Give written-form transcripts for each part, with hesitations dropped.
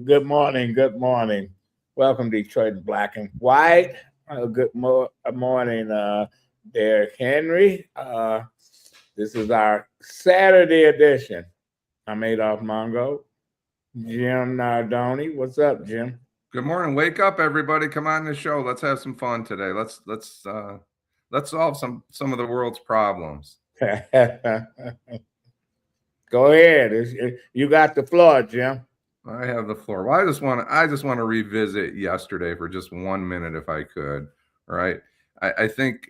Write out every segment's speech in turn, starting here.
Good morning. Good morning. Welcome, Detroit in Black and White. Morning, Derek Henry. This is our Saturday edition. I'm Adolph Mongo. Jim Nardone. What's up, Jim? Good morning. Wake up, everybody. Come on the show. Let's have some fun today. Let's solve some of the world's problems. Go ahead. You got the floor, Jim. I have the floor. Well, I just want to revisit yesterday for just 1 minute, if I could. All right. I think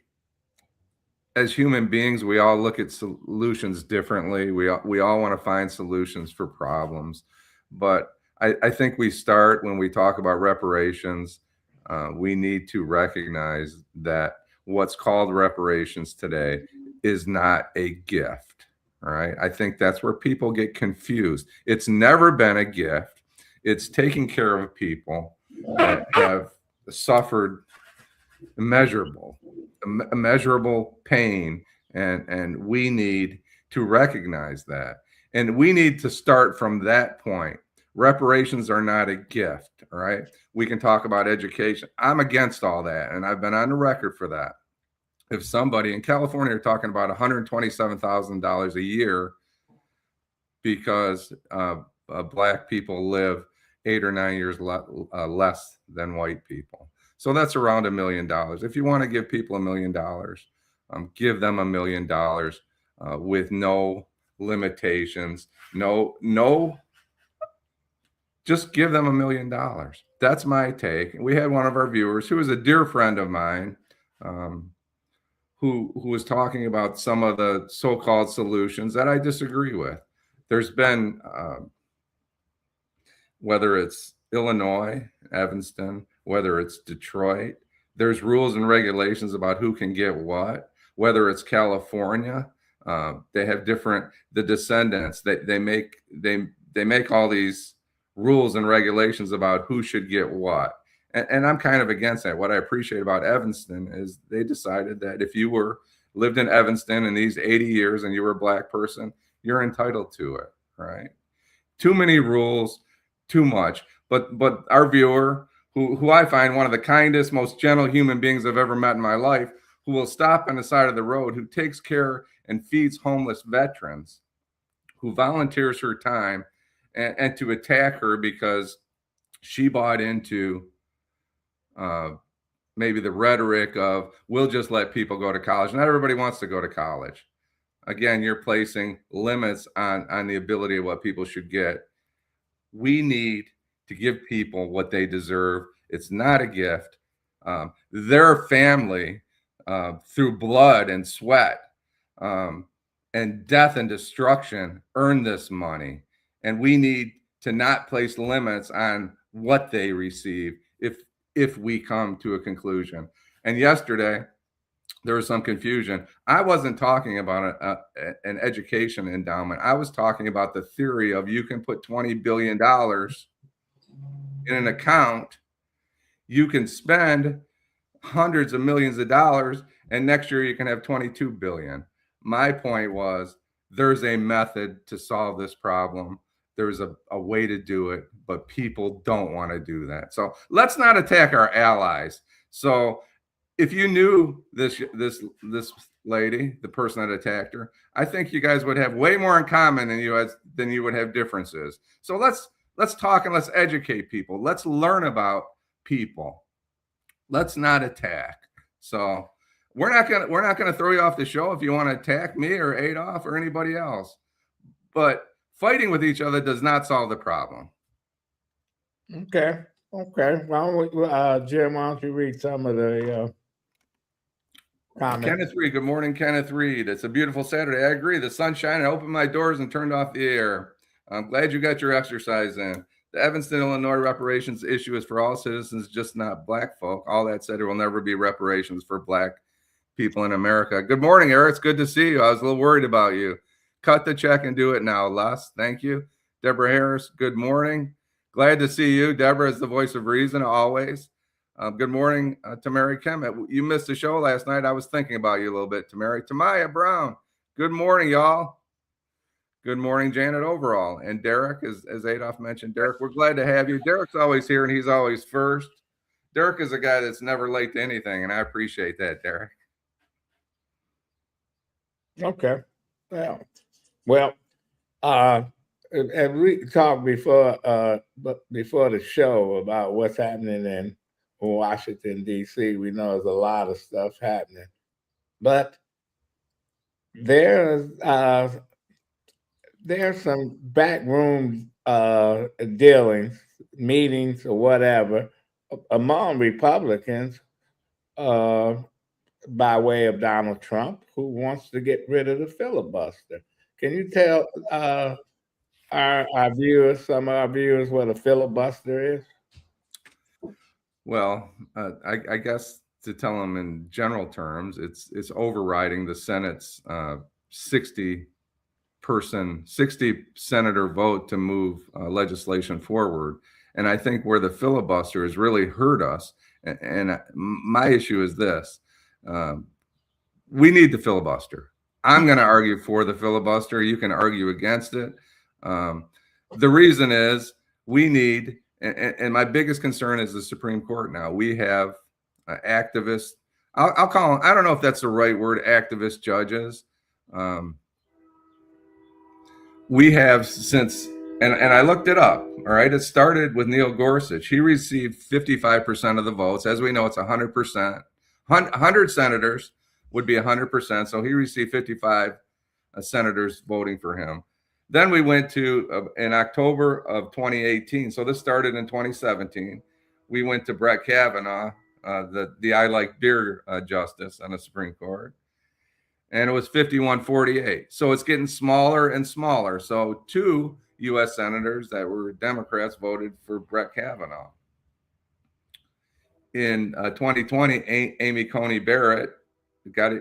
as human beings, we all look at solutions differently. We all want to find solutions for problems, but I think we start when we talk about reparations. We need to recognize that what's called reparations today is not a gift. All right. I think that's where people get confused. It's never been a gift. It's taking care of people that have suffered immeasurable pain. And we need to recognize that. And we need to start from that point. Reparations are not a gift. All right. We can talk about education. I'm against all that. And I've been on the record for that. If somebody in California are talking about $127,000 a year because Black people live 8 or 9 years less than white people. So that's around $1 million. If you want to give people $1 million, give them $1 million with no limitations, just give them $1 million. That's my take. We had one of our viewers who is a dear friend of mine, who was talking about some of the so-called solutions that I disagree with. There's been, whether it's Illinois, Evanston, whether it's Detroit, there's rules and regulations about who can get what. Whether it's California, they have the descendants, they make all these rules and regulations about who should get what. And I'm kind of against that. What I appreciate about Evanston is they decided that if you lived in Evanston in these 80 years and you were a Black person, you're entitled to it, right? Too many rules, too much. But our viewer, who I find one of the kindest, most gentle human beings I've ever met in my life, who will stop on the side of the road, who takes care and feeds homeless veterans, who volunteers her time, and to attack her because she bought into maybe the rhetoric of we'll just let people go to college. Not everybody wants to go to college. Again, you're placing limits on the ability of what people should get. We need to give people what they deserve. It's not a gift. Their family, through blood and sweat and death and destruction, earned this money. And we need to not place limits on what they receive if we come to a conclusion. And yesterday, there was some confusion. I wasn't talking about an education endowment. I was talking about the theory of you can put $20 billion in an account. You can spend hundreds of millions of dollars, and next year you can have 22 billion. My point was there's a method to solve this problem. There's a way to do it, but people don't want to do that. So let's not attack our allies. So if you knew this lady, the person that attacked her, I think you guys would have way more in common than you would have differences. So let's talk and let's educate people. Let's learn about people. Let's not attack. So we're not gonna throw you off the show if you want to attack me or Adolph or anybody else. But fighting with each other does not solve the problem. Okay. Well, Jim, why don't you read some of the comments? Kenneth Reed. Good morning, Kenneth Reed. It's a beautiful Saturday. I agree. The sun's shining. I opened my doors and turned off the air. I'm glad you got your exercise in. The Evanston, Illinois reparations issue is for all citizens, just not Black folk. All that said, there will never be reparations for Black people in America. Good morning, Eric. It's good to see you. I was a little worried about you. Cut the check and do it now, Les. Thank you. Deborah Harris, good morning. Glad to see you. Deborah is the voice of reason, always. Good morning to Mary Kemet. You missed the show last night. I was thinking about you a little bit, Tamari. Tamaya Brown, good morning, y'all. Good morning, Janet Overall. And Derek, as Adolph mentioned, Derek, we're glad to have you. Derek's always here and he's always first. Derek is a guy that's never late to anything, and I appreciate that, Derek. Okay. Well, and we talked before the show about what's happening in Washington D.C. We know there's a lot of stuff happening, but there's some backroom dealings, meetings, or whatever among Republicans uh, by way of Donald Trump, who wants to get rid of the filibuster. Can you tell our viewers, some of our viewers, what a filibuster is? Well, I guess to tell them in general terms, it's overriding the Senate's 60 senator vote to move legislation forward. And I think where the filibuster has really hurt us, and my issue is this: we need the filibuster. I'm going to argue for the filibuster. You can argue against it. The reason is we need, and my biggest concern is the Supreme Court now. We have activists. I'll call them, I don't know if that's the right word, activist judges. We have since, and I looked it up, all right? It started with Neil Gorsuch. He received 55% of the votes. As we know, it's 100%. 100 senators would be 100%. So he received 55 senators voting for him. Then we went to, in October of 2018, so this started in 2017, we went to Brett Kavanaugh, the I Like Beer justice on the Supreme Court. And it was 51-48. So it's getting smaller and smaller. So 2 U.S. senators that were Democrats voted for Brett Kavanaugh. In 2020, Amy Coney Barrett got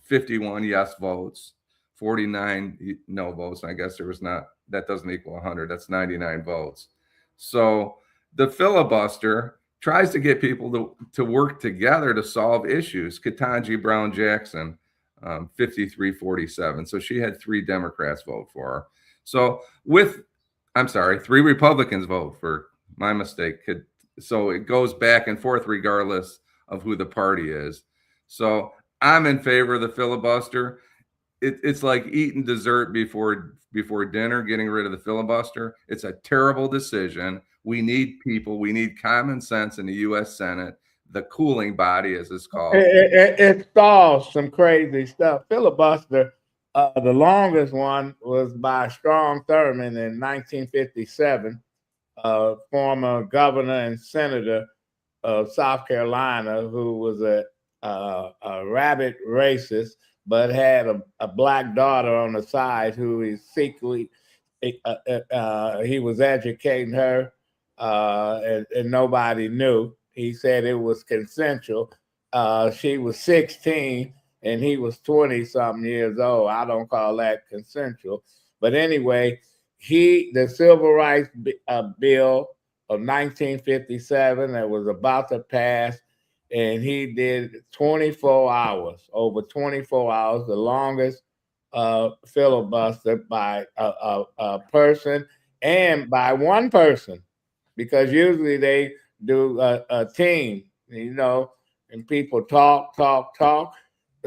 51 yes votes, 49 no votes. And I guess that doesn't equal 100. That's 99 votes. So the filibuster tries to get people to work together to solve issues. Ketanji Brown Jackson, 53-47. So she had 3 Democrats vote for her. So 3 Republicans vote for, my mistake. So it goes back and forth regardless of who the party is. So I'm in favor of the filibuster. It's like eating dessert before dinner, getting rid of the filibuster. It's a terrible decision. We need people. We need common sense in the U.S. Senate, the cooling body, as it's called. It stalls some crazy stuff. Filibuster, the longest one was by Strom Thurmond in 1957, former governor and senator of South Carolina, who was a rabid racist, but had a black daughter on the side who he secretly, he was educating her, and nobody knew. He said it was consensual. She was 16 and he was 20-something years old. I don't call that consensual. But anyway, the Civil Rights Bill of 1957 that was about to pass, and he did 24 hours, over 24 hours, the longest filibuster by a person and by one person, because usually they do a team, and people talk.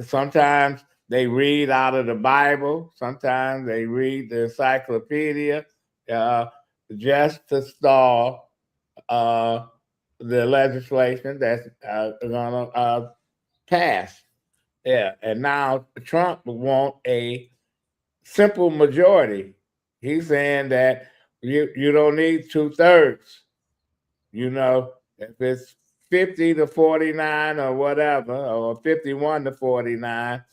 Sometimes they read out of the Bible. Sometimes they read the encyclopedia just to stall the legislation that's going to pass. Yeah, and now Trump wants a simple majority. He's saying that you don't need 2/3. If it's 50-49 or whatever, or 51-49,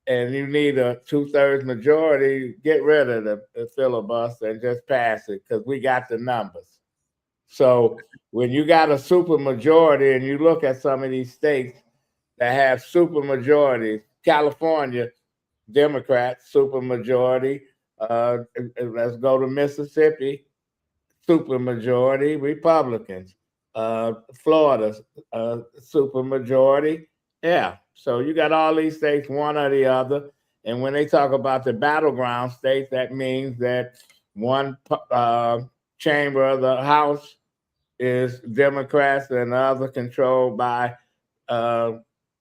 and you need a 2/3 majority, get rid of the filibuster and just pass it, because we got the numbers. So when you got a super majority, and you look at some of these states that have super majorities, California, Democrats, super majority. Let's go to Mississippi, super majority, Republicans. Florida, super majority. Yeah. So you got all these states, one or the other. And when they talk about the battleground states, that means that one chamber of the House is Democrats and the other controlled by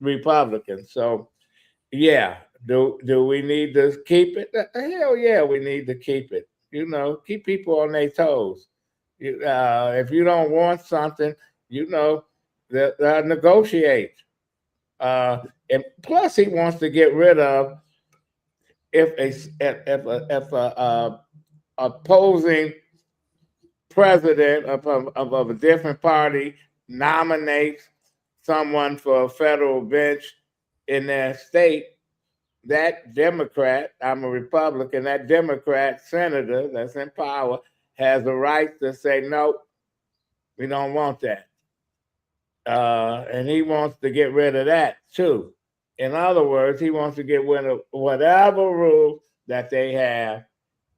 Republicans. So, yeah, do we need to keep it? Hell yeah, we need to keep it. Keep people on their toes. If you don't want something, negotiate. And plus, he wants to get rid of if a opposing president of a different party nominates someone for a federal bench in their state, that Democrat, I'm a Republican, that Democrat senator that's in power has the right to say, no, we don't want that. And he wants to get rid of that too. In other words, he wants to get rid of whatever rule that they have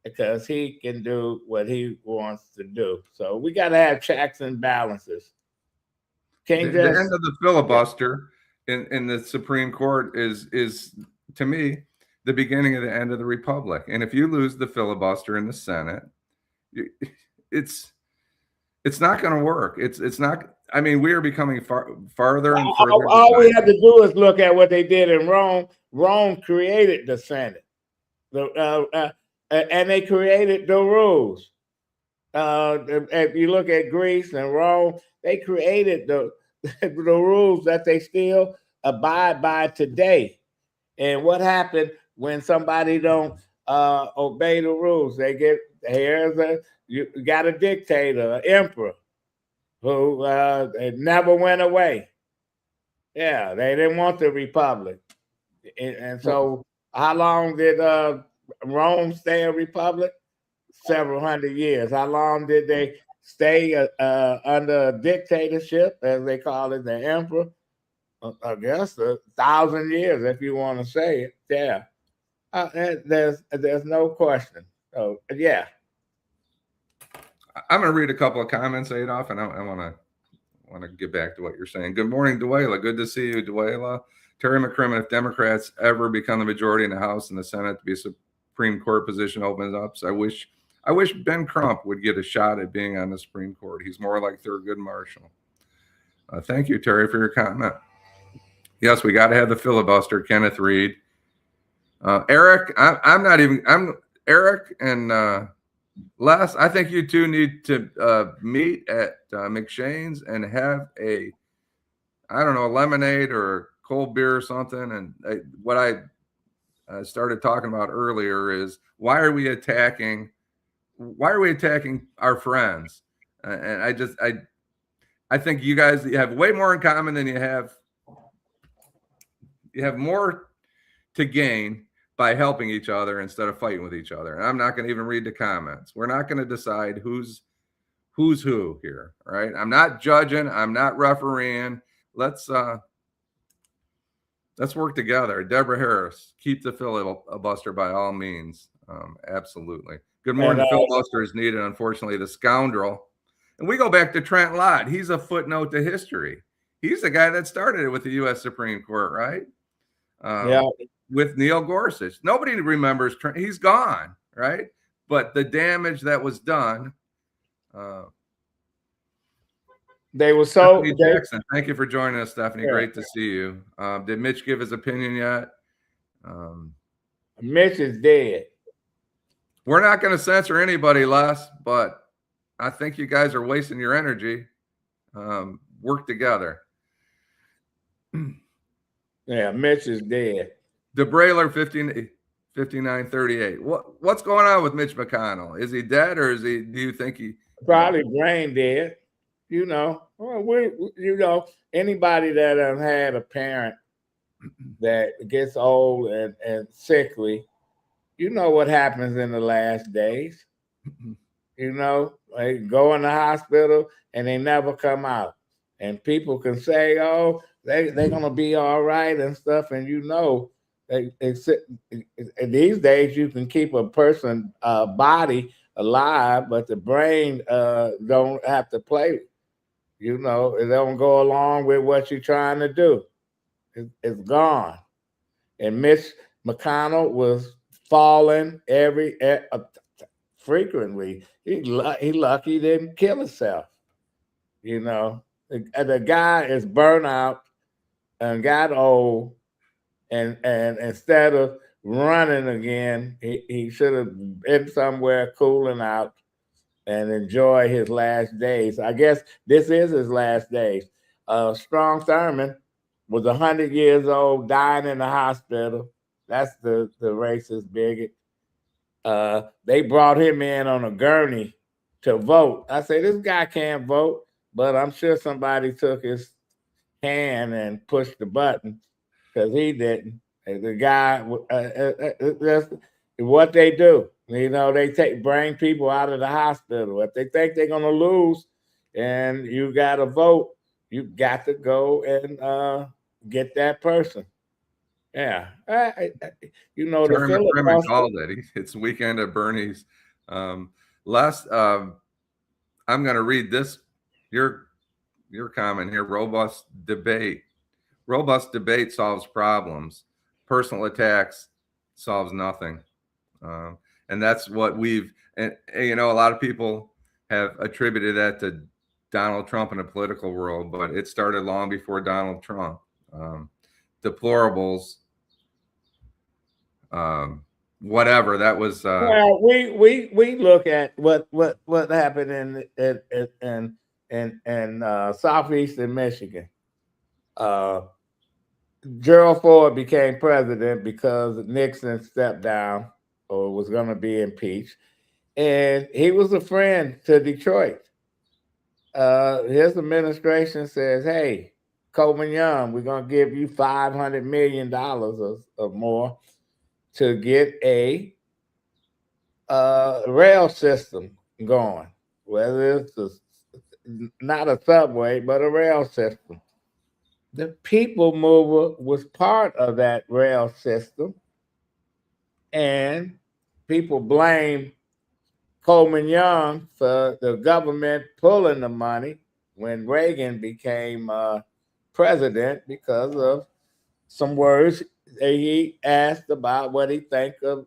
because he can do what he wants to do. So we got to have checks and balances. The end of the filibuster in the Supreme Court is to me the beginning of the end of the republic. And if you lose the filibuster in the Senate, it's not going to work. It's not. I mean, we are becoming farther and further. All we have to do is look at what they did in Rome. Rome created the Senate, and they created the rules. If you look at Greece and Rome, they created the rules that they still abide by today. And what happened when somebody don't obey the rules? They get you got a dictator, an emperor, who never went away. Yeah, they didn't want the republic, and so how long did Rome stay a republic? Several hundred years. How long did they stay under a dictatorship, as they call it, the emperor? I guess 1,000 years, if you want to say it. Yeah, there's no question. So yeah, I'm going to read a couple of comments, Adolph, and I want to get back to what you're saying. Good morning, Duela. Good to see you, Duela. Terry McCrimmon. If Democrats ever become the majority in the House and the Senate to be a Supreme Court position opens up, so I wish Ben Crump would get a shot at being on the Supreme Court. He's more like Thurgood Marshall. Thank you, Terry, for your comment. Yes, we got to have the filibuster. Kenneth Reed. Eric, I'm Eric and Les, I think you two need to meet at McShane's and have a lemonade or a cold beer or something. And what I started talking about earlier is why are we attacking our friends? And I think you guys have way more in common than you have more to gain by helping each other instead of fighting with each other. And I'm not going to even read the comments. We're not going to decide who's who here. All right. I'm not judging. I'm not refereeing. Let's work together. Deborah Harris, keep the filibuster by all means. Absolutely. Good morning. Filibuster is needed. Unfortunately, the scoundrel. And we go back to Trent Lott. He's a footnote to history. He's the guy that started it with the U.S. Supreme Court, right? Yeah. With Neil Gorsuch. Nobody remembers Trent. He's gone, right? But the damage that was done. They were so. Jackson, thank you for joining us, Stephanie. Yeah. Great to see you. Did Mitch give his opinion yet? Mitch is dead. We're not going to censor anybody, Les, but I think you guys are wasting your energy. Work together. Yeah, Mitch is dead. DeBrailer 5938. What's going on with Mitch McConnell? Is he dead, or do you think he probably brain dead? Anybody that had a parent that gets old and sickly, what happens in the last days. They go in the hospital and they never come out. And people can say, oh, they're going to be all right and stuff. And these days you can keep a person's body alive, but the brain don't have to play. It don't go along with what you're trying to do. It's gone. And Mitch McConnell was falling frequently. He lucky he didn't kill himself. You know, the guy is burnt out and got old, and instead of running again, he should have been somewhere cooling out and enjoy his last days. I guess this is his last days. Strom Thurmond was 100 years old, dying in the hospital. That's the racist bigot. They brought him in on a gurney to vote. I say, this guy can't vote, but I'm sure somebody took his hand and pushed the button because he didn't. And the guy, that's what they do. You know, they bring people out of the hospital. If they think they're going to lose and you got to vote, you got to go and get that person. Yeah. You know, the Terry McCrimmon filibuster. called it. It's Weekend at Bernie's. Last, I'm going to read this, your comment here. Robust debate solves problems. Personal attacks solves nothing. And that's what and you know, a lot of people have attributed that to Donald Trump in the political world, but it started long before Donald Trump. Deplorables, whatever that was. Well, we look at what happened in southeastern Michigan. Gerald Ford became president because Nixon stepped down or was going to be impeached, and he was a friend to Detroit. His administration says, "Hey, Coleman Young, we're going to give you $500 million or more to get a rail system going, whether it's not a subway, but a rail system." The People Mover was part of that rail system, and people blame Coleman Young for the government pulling the money when Reagan became president because of some words he asked about what he think of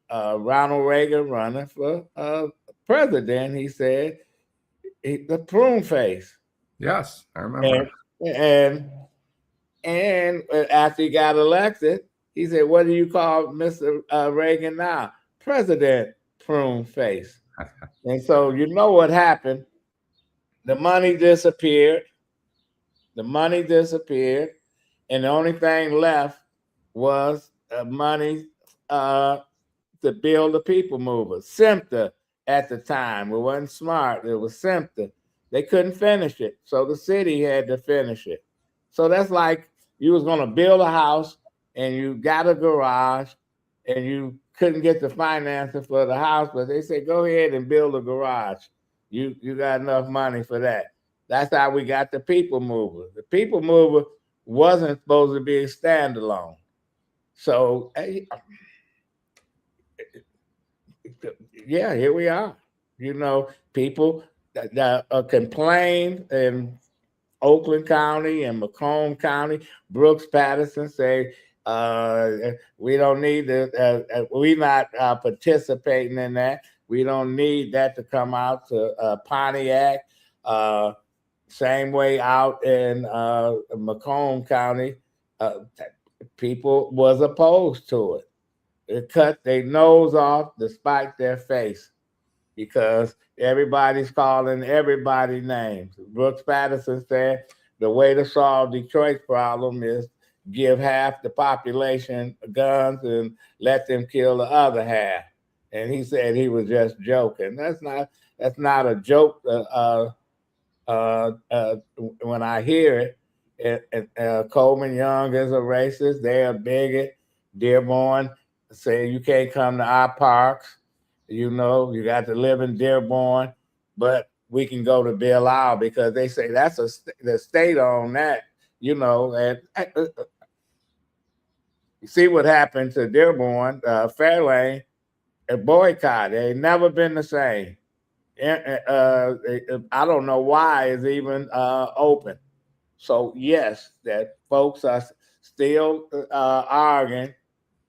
Ronald Reagan running for president. He said the prune face. Yes, I remember. And after he got elected, he said, "What do you call Mr. Reagan now? President Prune Face." And so you know what happened. The money disappeared. And the only thing left was money to build the People Mover. SIMTA at the time. It wasn't smart. It was SIMTA. They couldn't finish it. So the city had to finish it. So that's like you was going to build a house and you got a garage and you couldn't get the financing for the house, but they said, go ahead and build a garage. You got enough money for that. That's how we got the People Mover. The People Mover wasn't supposed to be a standalone. So, yeah, here we are. You know, people that complained in Oakland County and Macomb County. Brooks Patterson say, we don't need to, we're not participating in that. We don't need that to come out to Pontiac. Same way out in Macomb County, people was opposed to it. It cut their nose off despite their face because everybody's calling everybody names. Brooks Patterson said the way to solve Detroit's problem is give half the population guns and let them kill the other half. And he said he was just joking. That's not a joke. When I hear it, Coleman Young is a racist. They're a bigot. Dearborn saying you can't come to our parks. You know, you got to live in Dearborn, but we can go to Bill Isle because they say that's the state on that. You know, and you see what happened to Dearborn, Fairlane, a boycott. They ain't never been the same. I don't know why it's even open. So yes, that folks are still arguing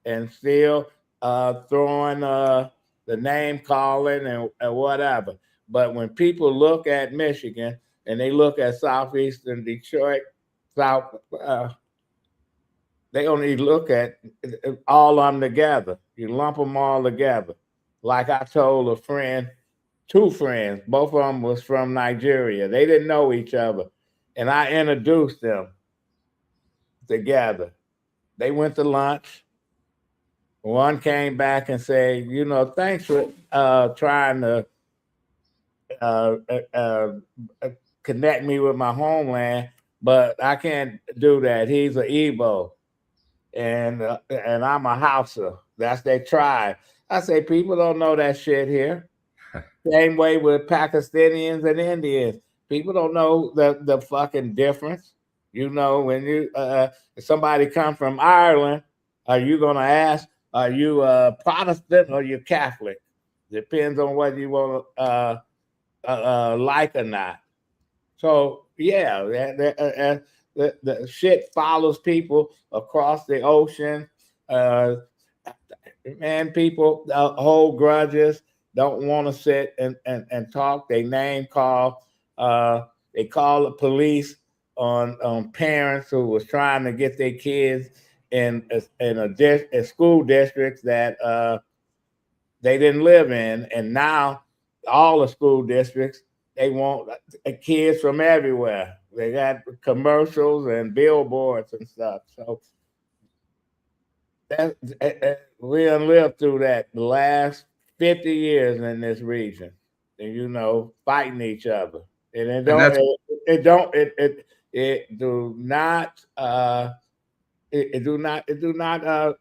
and still throwing the name calling and whatever. But when people look at Michigan and they look at southeastern Detroit, South, they only look at all of them together. You lump them all together. Like I told a friend, two friends, both of them was from Nigeria. They didn't know each other, and I introduced them together. They went to lunch. One came back and said, thanks for trying to uh, uh, uh, connect me with my homeland, but I can't do that. He's an Igbo, and I'm a Hausa. That's their tribe. I say people don't know that shit here. Same way with Pakistanians and Indians. People don't know the fucking difference. When if somebody come from Ireland, are you gonna ask, are you Protestant or you Catholic? Depends on whether you want to like or not. So yeah, the shit follows people across the ocean. Man, people hold grudges, don't want to sit and talk. They name call. They call the police on parents who was trying to get their kids in school districts that they didn't live in, and now all the school districts they want kids from everywhere. They got commercials and billboards and stuff. So we done lived through that the last 50 years in this region, and fighting each other, and it do not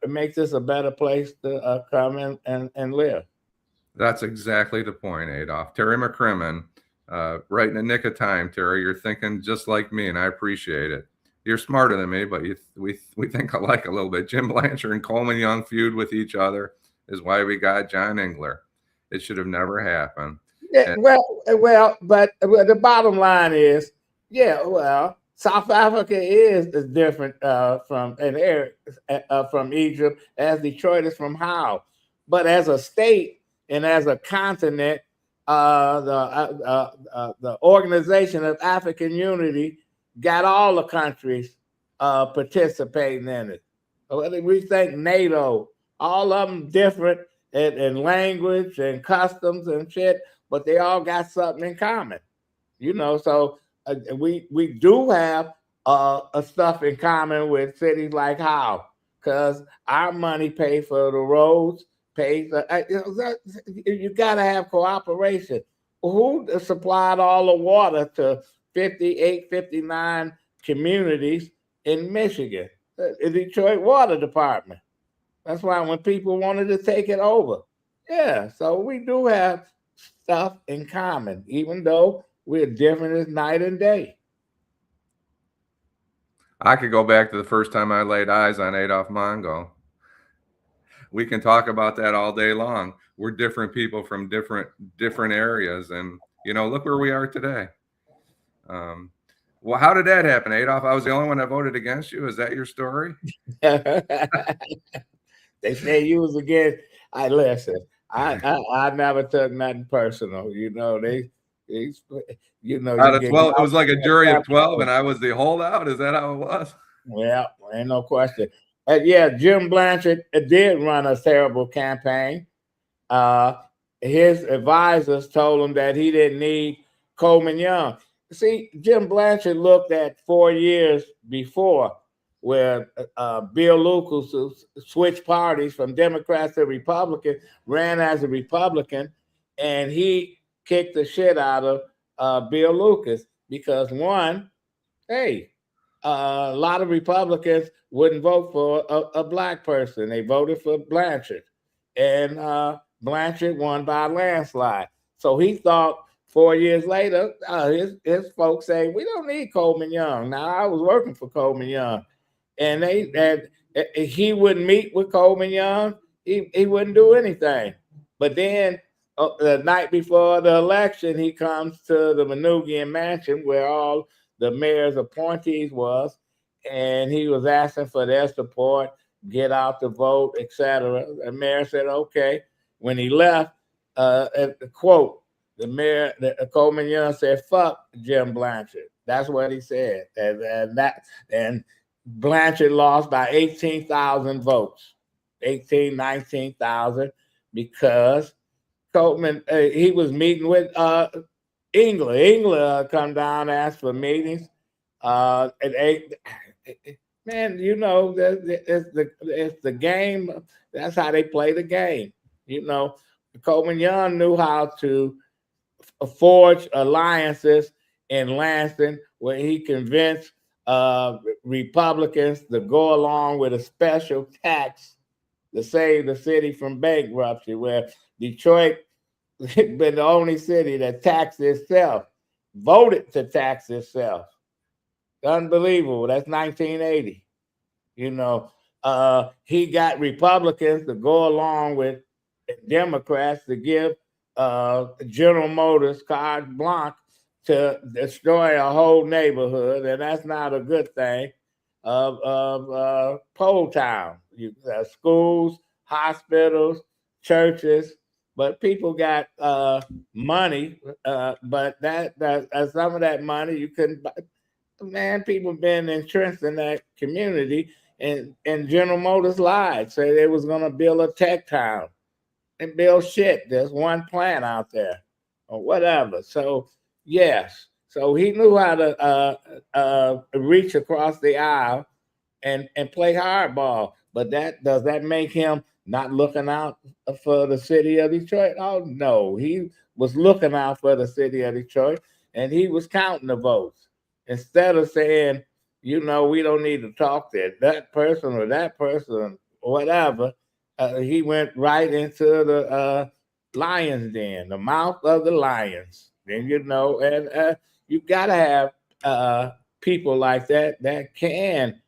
make this a better place to come and live. That's exactly the point, Adolph. Terry McCrimmon, right in the nick of time, Terry. You're thinking just like me, and I appreciate it. You're smarter than me, but we think alike a little bit. Jim Blanchard and Coleman Young feud with each other is why we got John Engler. It should have never happened. Yeah, but the bottom line is, South Africa is different from Egypt, as Detroit is from Howe. But as a state and as a continent, the Organization of African Unity got all the countries participating in it. We think NATO, all of them different in language and customs and shit, but they all got something in common. So we do have stuff in common with cities like Howe, because our money pays for the roads, pays. You got to have cooperation. Who supplied all the water to 58, 59 communities in Michigan? The Detroit Water Department. That's why when people wanted to take it over. Yeah, so we do have stuff in common, even though we're different as night and day. I could go back to the first time I laid eyes on Adolph Mongo. We can talk about that all day long. We're different people from different areas, and look where we are today. Well, how did that happen, Adolph? I was the only one that voted against you. Is that your story? They say you was against. Listen. I never took nothing personal. They Out of 12, it was like a jury of 12, and I was the holdout. Is that how it was? Yeah, ain't no question. Jim Blanchard did run a terrible campaign. His advisors told him that he didn't need Coleman Young. See, Jim Blanchard looked at 4 years before, where Bill Lucas, who switched parties from Democrats to Republican, ran as a Republican, and he kicked the shit out of Bill Lucas because, one, hey, a lot of Republicans wouldn't vote for a black person. They voted for Blanchard, and Blanchard won by a landslide. So he thought 4 years later, his folks say, we don't need Coleman Young. Now, I was working for Coleman Young, and he wouldn't meet with Coleman Young. He wouldn't do anything. But then the night before the election, he comes to the Manugian Mansion where all the mayor's appointees was, and he was asking for their support, get out the vote, etc. The mayor said, okay. When he left, at the quote, the mayor, Coleman Young said, fuck Jim Blanchard. That's what he said. And Blanchard lost by 18,000 votes, 18, 19,000, because Coleman, he was meeting with Engler. Engler come down, ask for meetings. Man, you know, it's the game. That's how they play the game. You know, Coleman Young knew how to forge alliances in Lansing, where he convinced Republicans to go along with a special tax to save the city from bankruptcy, where Detroit been the only city that taxed itself, voted to tax itself. Unbelievable. That's 1980. You know, he got Republicans to go along with Democrats to give General Motors carte blanche to destroy a whole neighborhood, and that's not a good thing. Of Pole Town, schools, hospitals, churches, but people got money, but that some of that money you couldn't buy. Man, people been entrenched in that community, and General Motors lied, say they was going to build a tech town and build shit. There's one plant out there or whatever. So yes, so he knew how to reach across the aisle and play hardball. But does that make him not looking out for the city of Detroit? Oh no, he was looking out for the city of Detroit, and he was counting the votes instead of saying, you know, we don't need to talk to that person or that person or whatever. He went right into the lion's den, the mouth of the lions. And you know, and you gotta have people like that can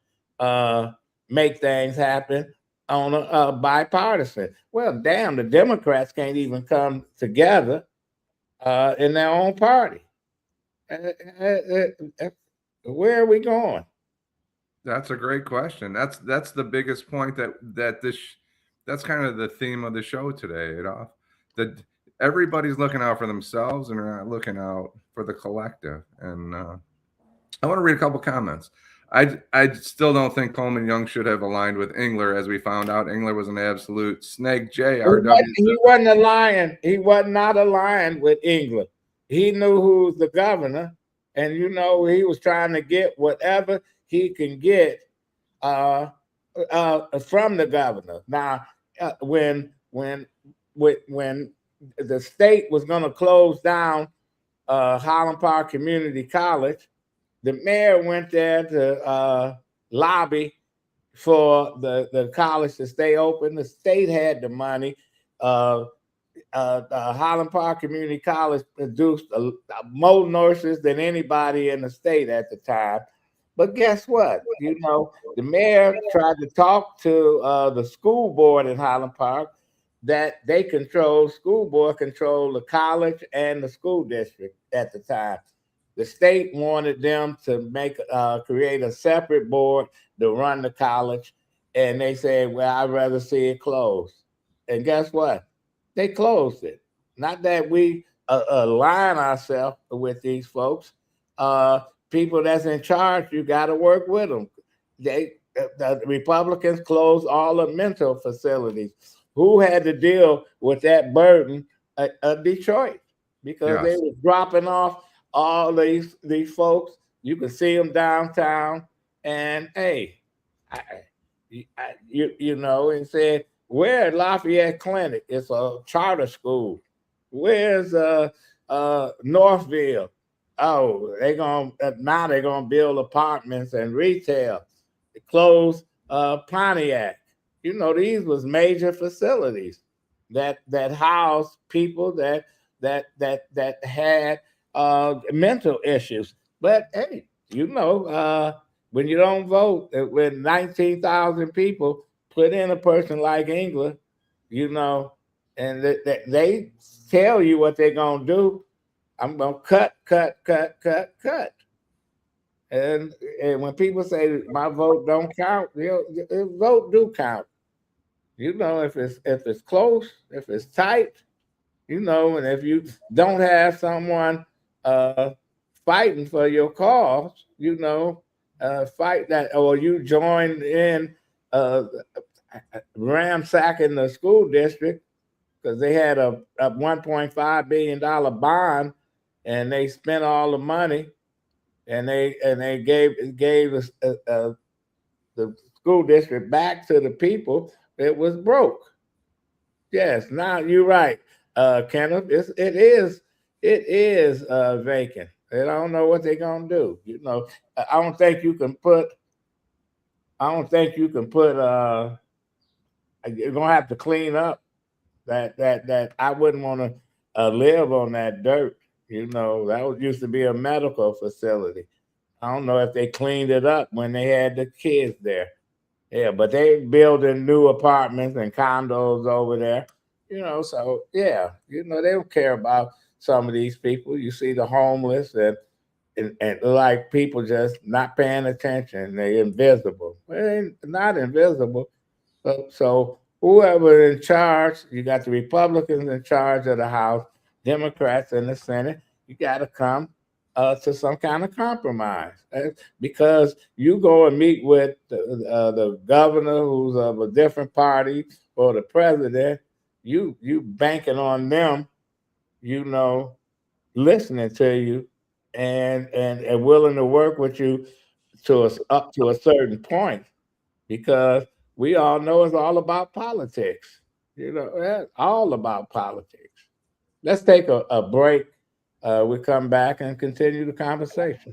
make things happen on a bipartisan. Well, damn, the Democrats can't even come together in their own party. Where are we going? That's a great question. That's the biggest point that's kind of the theme of the show today. That everybody's looking out for themselves and they're not looking out for the collective. And I want to read a couple comments. I still don't think Coleman Young should have aligned with Engler, as we found out. Engler was an absolute snake. He wasn't a lion. He was not aligned with Engler. He knew who was the governor, and you know he was trying to get whatever he can get from the governor. Now, when the state was going to close down Highland Park Community College, the mayor went there to lobby for the college to stay open. The state had the money. Highland Park Community College produced more nurses than anybody in the state at the time. But guess what? You know, the mayor tried to talk to the school board in Highland Park that they school board controlled the college and the school district at the time. The state wanted them to create a separate board to run the college. And they said, well, I'd rather see it closed. And guess what? They closed it. Not that we align ourselves with these folks. People that's in charge, you got to work with them. The Republicans closed all the mental facilities. Who had to deal with that burden of Detroit? Because they were dropping off all these folks. You can see them downtown. And hey, you know, and said, where at Lafayette Clinic? It's a charter school. Where's Northville? Oh, now they're gonna build apartments and retail. They closed Pontiac. You know, these was major facilities that housed people that had mental issues. But hey, you know, when you don't vote, when 19,000 people put in a person like England, you know, and they tell you what they're gonna do. I'm gonna cut. And when people say my vote don't count, your vote do count. If it's close, if it's tight, and if you don't have someone uh, fighting for your cause, fight that, or you join in uh, ransacking the school district because they had a $1.5 billion bond, and they spent all the money, and they gave us the school district back to the people. It was broke. Yes, now you're right, Kenneth. It is vacant. And I don't know what they're gonna do. I don't think you can put. I don't think you can put. You're gonna have to clean up that. I wouldn't want to live on that dirt. That used to be a medical facility. I don't know if they cleaned it up when they had the kids there. Yeah, but they building new apartments and condos over there. So yeah, they don't care about some of these people. You see the homeless and like people just not paying attention. They're invisible. Well, they're not invisible. So whoever in charge, you got the Republicans in charge of the House, Democrats in the Senate. You got to come to some kind of compromise, because you go and meet with the governor who's of a different party or the president. You banking on them, listening to you and willing to work with you up to a certain point, because we all know it's all about politics. All about politics. Let's take a break. We come back and continue the conversation.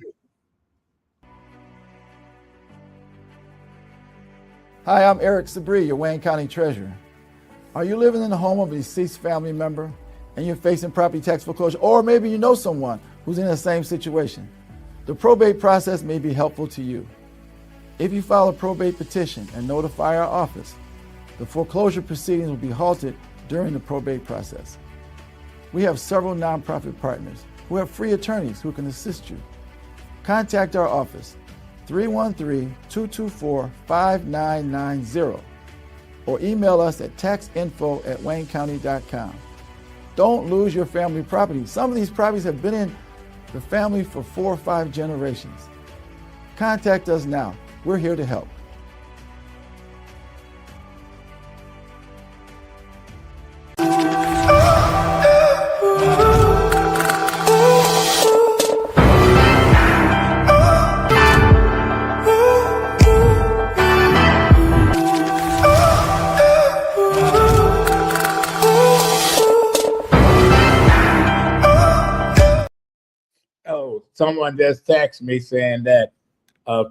Hi, I'm Eric Sabri, your Wayne County Treasurer. Are you living in the home of a deceased family member and you're facing property tax foreclosure, or maybe you know someone who's in the same situation? The probate process may be helpful to you. If you file a probate petition and notify our office, the foreclosure proceedings will be halted during the probate process. We have several nonprofit partners who have free attorneys who can assist you. Contact our office, 313-224-5990, or email us at taxinfo@waynecounty.com. Don't lose your family property. Some of these properties have been in the family for 4 or 5 generations. Contact us now. We're here to help. Oh, someone just texted me saying that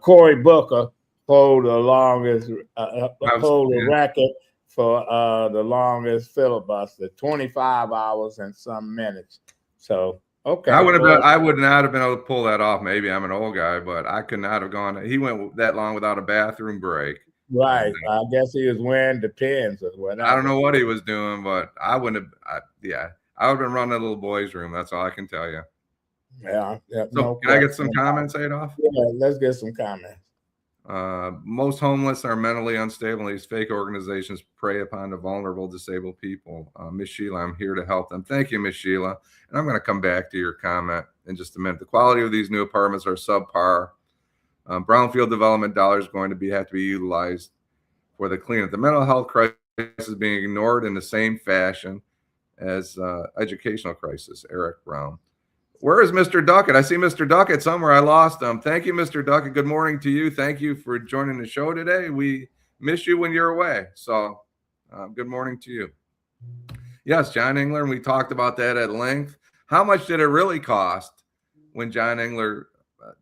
Cory Booker hold the longest hold the record for the longest filibuster, 25 hours and some minutes. So okay, I would not have been able to pull that off. Maybe I'm an old guy, but I could not have gone. He went that long without a bathroom break. Right. I guess he was wearing the pins or whatever. I don't know what he was doing, but I wouldn't have. I would have been running a little boy's room. That's all I can tell you. Yeah. So can I get some comments, Adolph? Yeah, let's get some comments. Most homeless are mentally unstable. These fake organizations prey upon the vulnerable, disabled people. Miss Sheila, I'm here to help them. Thank you, Miss Sheila. And I'm going to come back to your comment in just a minute. The quality of these new apartments are subpar. Brownfield development dollars going to have to be utilized for the cleanup. The mental health crisis is being ignored in the same fashion as educational crisis. Eric Brown. Where is Mr. Duckett? I see Mr. Duckett somewhere. I lost him. Thank you, Mr. Duckett. Good morning to you. Thank you for joining the show today. We miss you when you're away. So good morning to you. Yes, John Engler, and we talked about that at length. How much did it really cost when John Engler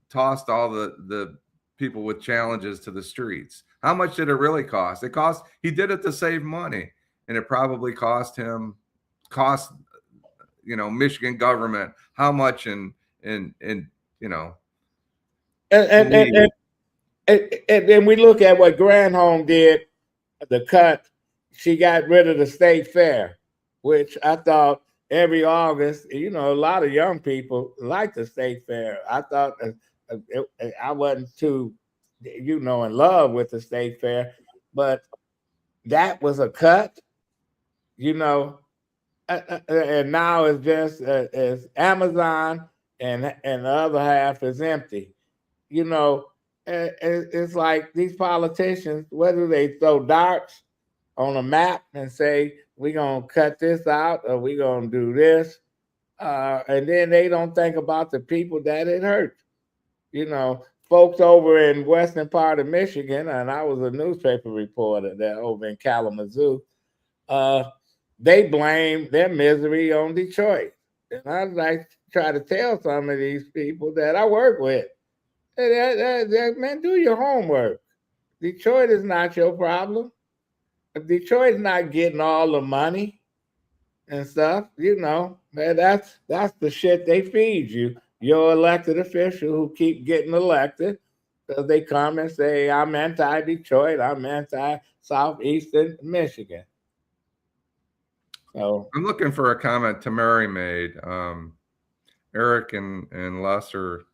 tossed all the people with challenges to the streets? How much did it really cost? He did it to save money, and it probably cost Michigan government how much and then we look at what Granholm did, the cut. She got rid of the state fair, which I thought every August, a lot of young people like the state fair. I thought I wasn't too, in love with the state fair, but that was a cut, and now it's just it's Amazon, and the other half is empty. It's like these politicians, whether they throw darts on a map and say we're gonna cut this out or we're gonna do this, and then they don't think about the people that it hurt. Folks over in western part of Michigan, and I was a newspaper reporter there over in Kalamazoo. They blame their misery on Detroit, and I like to try to tell some of these people that I work with, man, do your homework. Detroit is not your problem. Detroit's not getting all the money and stuff, man, that's the shit they feed you. Your elected official who keep getting elected because they come and say, I'm anti-Detroit, I'm anti-Southeastern Michigan. So I'm looking for a comment Tamari made. Eric and Lesser,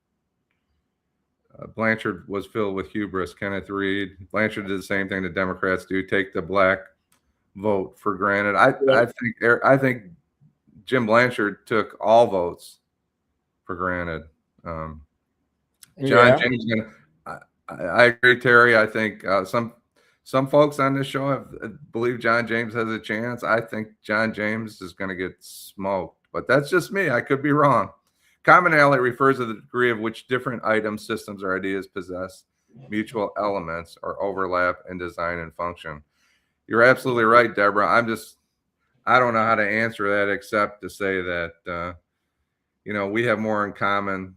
Blanchard was filled with hubris. Kenneth Reed, Blanchard did the same thing the Democrats do, take the black vote for granted. I think Jim Blanchard took all votes for granted. John James, I agree, Terry. I think some folks on this show believe John James has a chance. I think John James is going to get smoked, but that's just me. I could be wrong. Commonality refers to the degree of which different items, systems, or ideas possess mutual elements or overlap in design and function. You're absolutely right, Deborah. I don't know how to answer that except to say that, we have more in common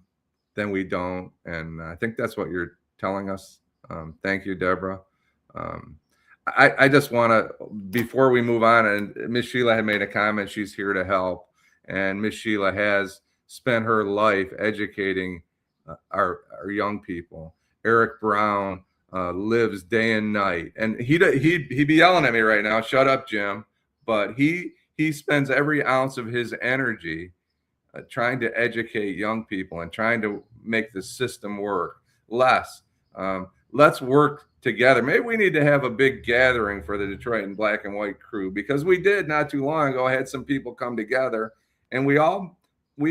than we don't. And I think that's what you're telling us. Thank you, Deborah. I just want to, before we move on, and Miss Sheila had made a comment, she's here to help. And Miss Sheila has spent her life educating our young people. Eric Brown lives day and night, and he'd be yelling at me right now, shut up, Jim. But he spends every ounce of his energy trying to educate young people and trying to make the system work. Let's work together. Maybe we need to have a big gathering for the Detroit and Black and White crew, because we did not too long ago had some people come together, and we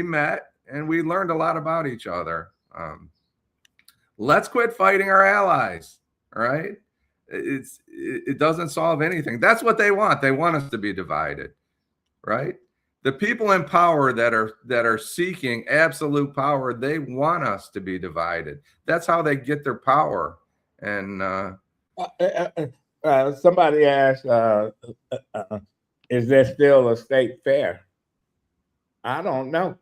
met and we learned a lot about each other. Let's quit fighting our allies. All right. It doesn't solve anything. That's what they want. They want us to be divided, right? The people in power that are seeking absolute power, they want us to be divided. That's how they get their power. And somebody asked, is there still a state fair? I don't know.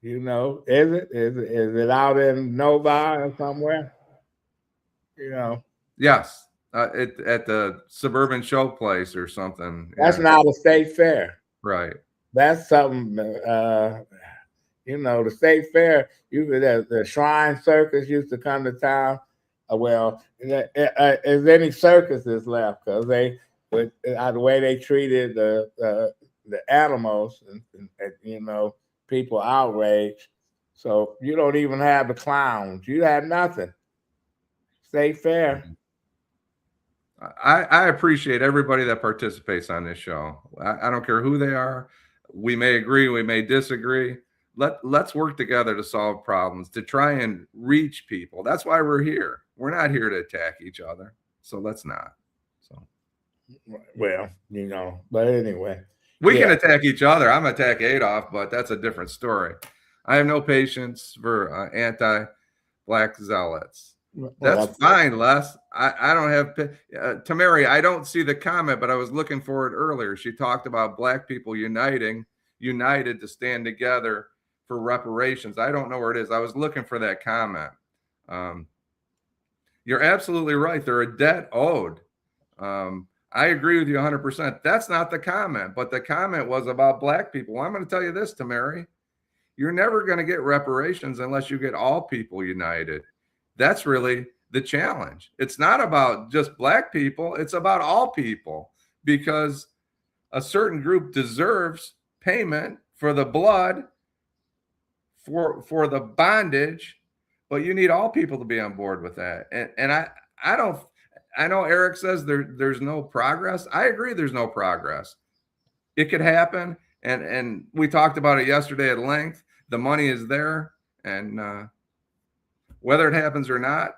Is it out in Novi or somewhere? Yes, at the suburban show place or something. That's not a state fair, right? That's something. The state fair. The Shrine Circus used to come to town. Is any circuses left? Because the way they treated the animals, and people outraged. So you don't even have the clowns. You have nothing. State fair. I appreciate everybody that participates on this show. I don't care who they are. We may agree, we may disagree. Let's work together to solve problems, to try and reach people. That's why we're here. We're not here to attack each other. So let's not. So, well, but anyway. We can attack each other. I'm going to attack Adolph, but that's a different story. I have no patience for anti-black zealots. That's fine, Les. I don't have Tamari. I don't see the comment, but I was looking for it earlier. She talked about black people united to stand together for reparations. I don't know where it is. I was looking for that comment. You're absolutely right. They're a debt owed. I agree with you 100%. That's not the comment, but the comment was about black people. Well, I'm going to tell you this, Tamari. You're never going to get reparations unless you get all people united. That's really the challenge. It's not about just black people. It's about all people, because a certain group deserves payment for the blood, for the bondage, but you need all people to be on board with that. And I know Eric says there's no progress. I agree there's no progress. It could happen. And we talked about it yesterday at length. The money is there. And whether it happens or not,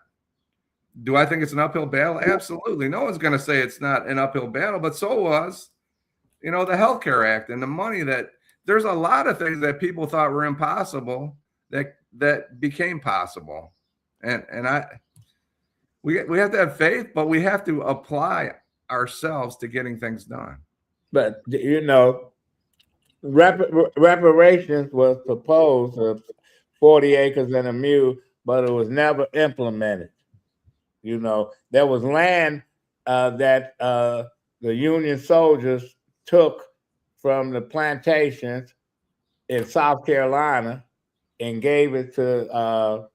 do I think it's an uphill battle? Absolutely. No one's going to say it's not an uphill battle, but so was, the Healthcare Act and the money that there's a lot of things that people thought were impossible that became possible. And we have to have faith, but we have to apply ourselves to getting things done. But, reparations was proposed of 40 acres and a mule, but it was never implemented. There was land that the Union soldiers took from the plantations in South Carolina and gave it to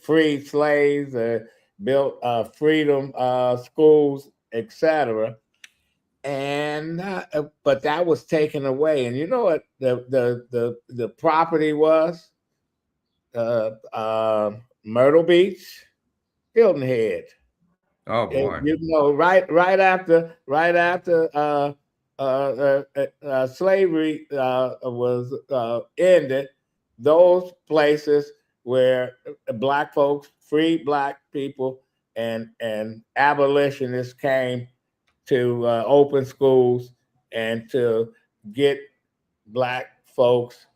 freed slaves, built freedom schools, etc. And but that was taken away. And you know what the property was? Myrtle Beach, Hilton Head. Oh boy! And, right after slavery was ended, those places where Black folks, free Black people, and abolitionists came to open schools and to get Black folks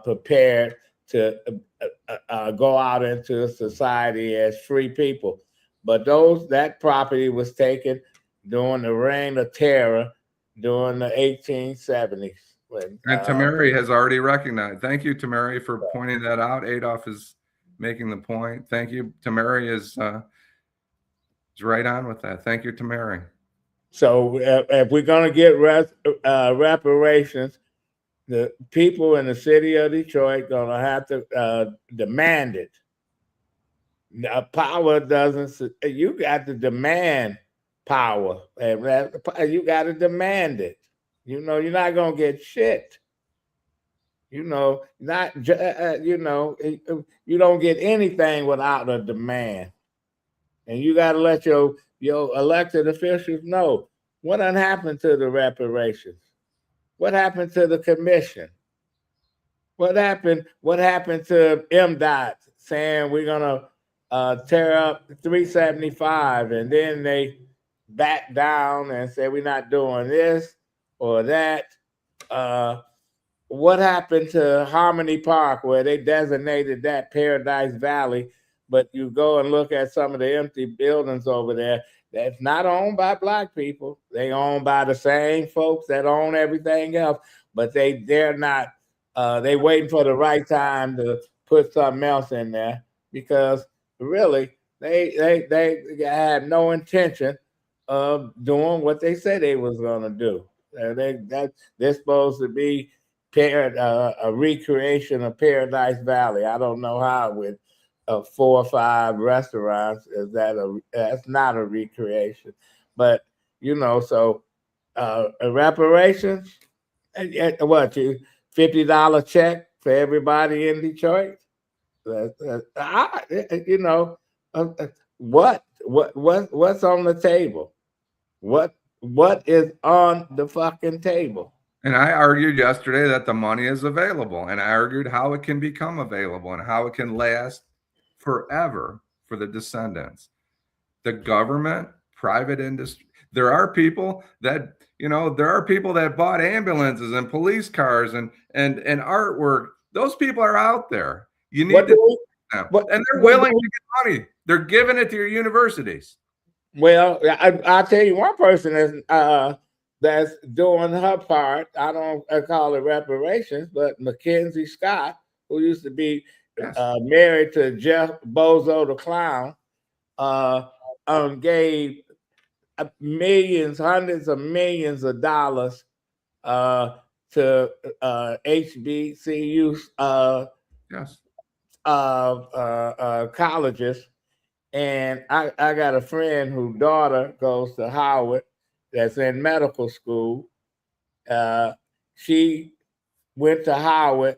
prepared to go out into society as free people. But that property was taken during the Reign of Terror during the 1870s. And Tamari has already recognized. Thank you, Tamari, for pointing that out. Adolph is making the point. Thank you. Tamari is right on with that. Thank you, Tamari. So if we're going to get reparations, the people in the city of Detroit going to have to demand it. Power doesn't. You got to demand power, and you got to demand it. You're not going to get shit. You don't get anything without a demand, and you got to let your elected officials know what done happened to the reparations. What happened to the commission? What happened to MDOT saying we're gonna tear up 375, and then they back down and say we're not doing this or that? What happened to Harmony Park, where they designated that Paradise Valley, but you go and look at some of the empty buildings over there, that's not owned by Black people. They owned by the same folks that own everything else, but they're not. They waiting for the right time to put something else in there, because really they had no intention of doing what they said they was going to do. They're supposed to be a recreation of Paradise Valley. I don't know how with 4 or 5 restaurants that's not a recreation, but so reparations. What, you $50 check for everybody in Detroit? What's on the table? What is on the fucking table? And I argued yesterday that the money is available, and I argued how it can become available and how it can last forever for the descendants. The government, private industry. There are people that bought ambulances and police cars and artwork. Those people are out there. You need and they're willing to get money. They're giving it to your universities. Well, I'll tell you one person that's doing her part. I don't call it reparations, but Mackenzie Scott, who used to be married to Jeff Bozo the Clown, gave millions, hundreds of millions of dollars to HBCUs, colleges. And I got a friend whose daughter goes to Howard that's in medical school. She went to Howard,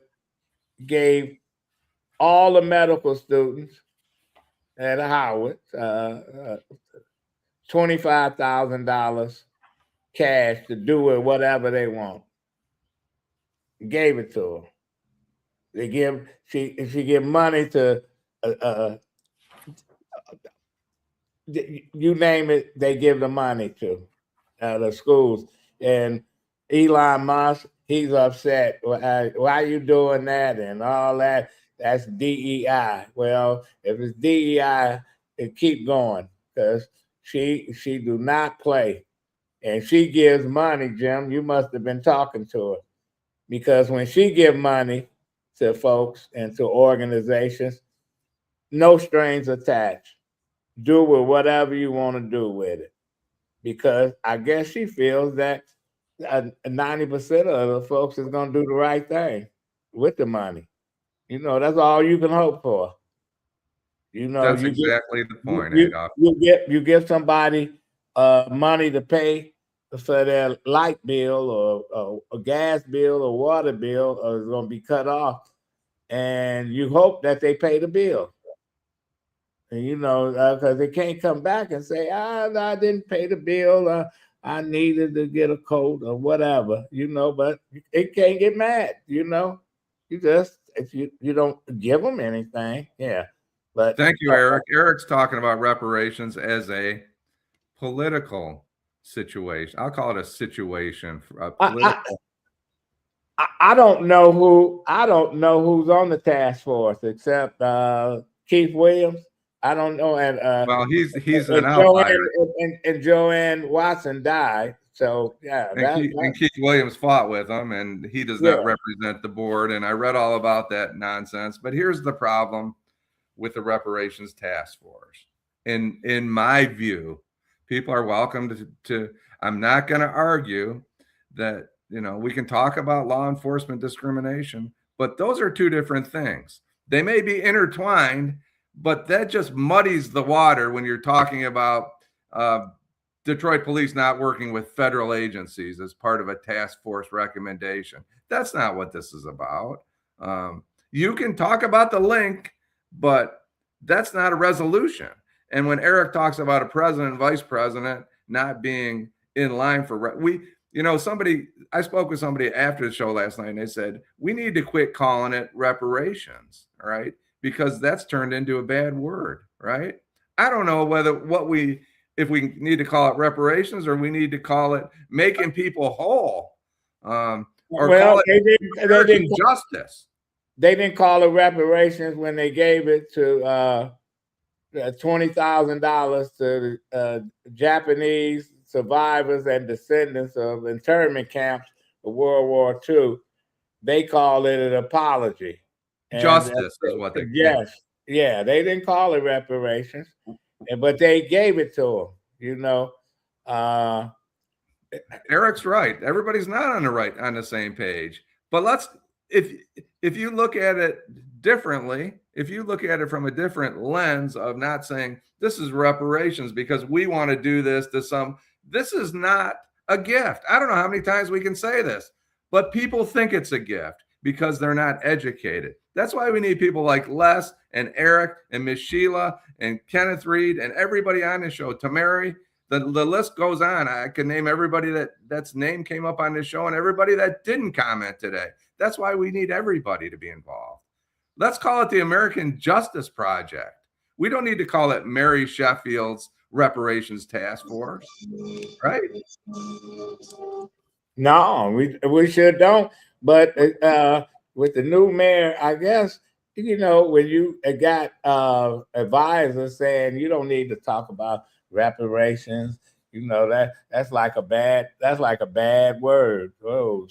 gave all the medical students at Howard $25,000 cash to do with whatever they want. Gave it to her. They give she give money to you name it, they give the money to the schools. And Elon Musk, he's upset. Why are you doing that and all that? That's DEI. Well, if it's DEI, it keep going because she do not play, and she gives money. Jim, you must have been talking to her because when she give money to folks and to organizations, no strings attached. Do with whatever you want to do with it, because I guess she feels that 90% of the folks is going to do the right thing with the money. You know, that's all you can hope for. You know, That's exactly the point, you, Adolph. you give somebody money to pay for their light bill or a gas bill or water bill, or it's going to be cut off, and you hope that they pay the bill. And, you know, because they can't come back and say, I didn't pay the bill. I needed to get a coat or whatever, you know, but it can't get mad, you know. You just, if you don't give them anything, yeah. But thank you, Eric. Eric's talking about reparations as a political situation. I'll call it a situation. I don't know who's on the task force except Keith Williams. I don't know, and well, he's an outlier. And Joanne Watson died, so yeah. And Keith Williams fought with him, and he does not represent the board. And I read all about that nonsense. But here's the problem with the reparations task force. In my view, people are welcome to. I'm not going to argue that, you know, we can talk about law enforcement discrimination, but those are two different things. They may be intertwined, but that just muddies the water when you're talking about Detroit police not working with federal agencies as part of a task force recommendation. That's not what this is about. You can talk about the link, but that's not a resolution. And when Eric talks about a president and vice president not being in line for I spoke with somebody after the show last night, and they said, we need to quit calling it reparations, all right? Because that's turned into a bad word, right? I don't know if we need to call it reparations or we need to call it making people whole, or call it justice. They didn't call it reparations when they gave it to $20,000 to Japanese survivors and descendants of internment camps of World War II. They called it an apology. Justice is what they yeah, they didn't call it reparations, but they gave it to them, you know. Eric's right. Everybody's not on the same page. But if you look at it differently, if you look at it from a different lens of not saying this is reparations because we want to do this to this is not a gift. I don't know how many times we can say this, but people think it's a gift because they're not educated. That's why we need people like Les and Eric and Miss Sheila and Kenneth Reed and everybody on the show, Tamari. The list goes on. I can name everybody that's name came up on this show and everybody that didn't comment today. That's why we need everybody to be involved. Let's call it the American Justice Project. We don't need to call it Mary Sheffield's Reparations Task Force, right? No, we sure don't. But with the new mayor, I guess, you know, when you got advisors saying you don't need to talk about reparations, you know, that's like a bad word. Oh,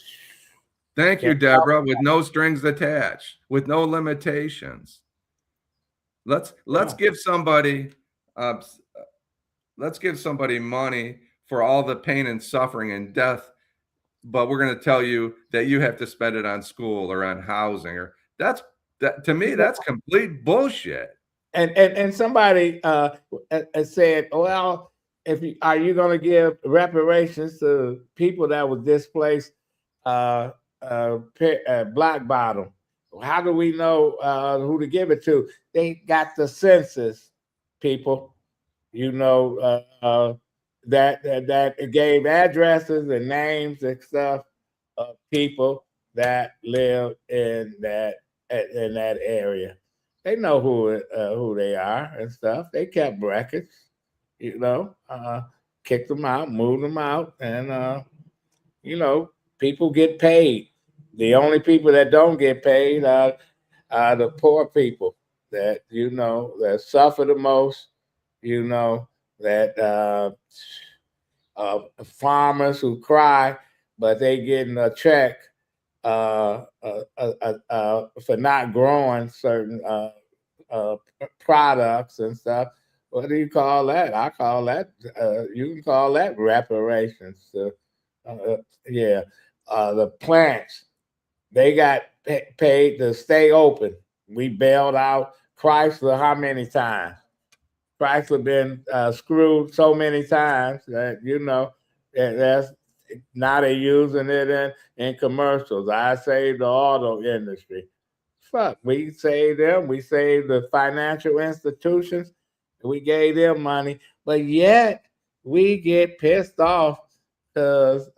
thank you, Deborah. With no strings attached, with no limitations. Let's give somebody money for all the pain and suffering and death, but we're going to tell you that you have to spend it on school or on housing, or that to me that's complete bullshit. And somebody said, well, are you going to give reparations to people that were displaced, black bottom? How do we know who to give it to? They got the census, people. You know that it gave addresses and names and stuff of people that live in that area. They know who they are and stuff. They kept records, you know, kicked them out, moved them out, and you know, people get paid. The only people that don't get paid are the poor people that that suffer the most. You know that farmers who cry, but they getting a check for not growing certain uh, products and stuff. What do you call that? I call that you can call that reparations. Uh, yeah, the plants they got paid to stay open. We bailed out Chrysler how many times? Chrysler been screwed so many times that that's now they're using it in commercials. I saved the auto industry. Fuck, we saved them. We saved the financial institutions. We gave them money, but yet we get pissed off because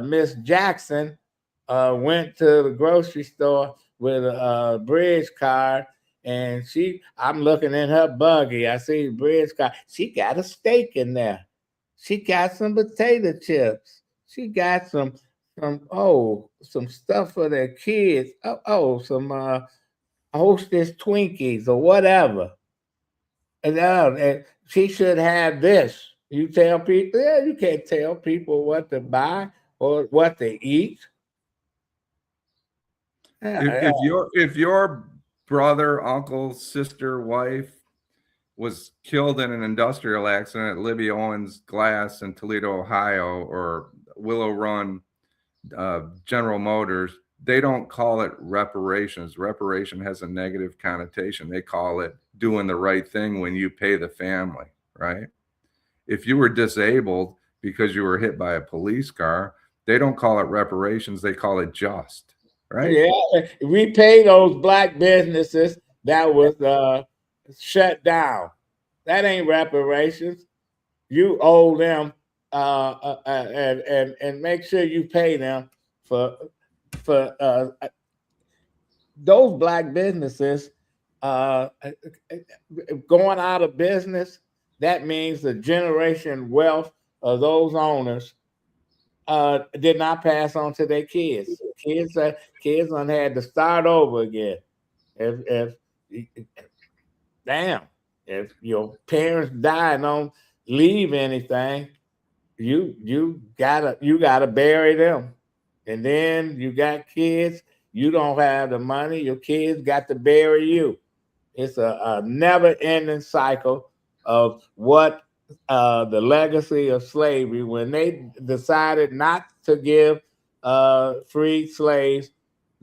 Miss Jackson went to the grocery store with a bridge card, and I'm looking in her buggy. I see the bridge card. She got a steak in there. She got some potato chips. She got some stuff for their kids. Some Hostess Twinkies or whatever. And she should have this. You tell people, yeah, you can't tell people what to buy or what to eat. If your brother, uncle, sister, wife was killed in an industrial accident at Libby Owens Glass in Toledo, Ohio, or Willow Run General Motors, they don't call it reparations. Reparation has a negative connotation. They call it doing the right thing when you pay the family, right? If you were disabled because you were hit by a police car, they don't call it reparations. They call it just, right? Yeah, we pay those black businesses that was shut down. That ain't reparations. You owe them, and make sure you pay them for those black businesses going out of business. That means the generation wealth of those owners did not pass on to their kids. Kids had to start over again. If damn, if your parents die and don't leave anything, you gotta bury them, and then you got kids. You don't have the money. Your kids got to bury you. It's a never-ending cycle of what the legacy of slavery. When they decided not to give free slaves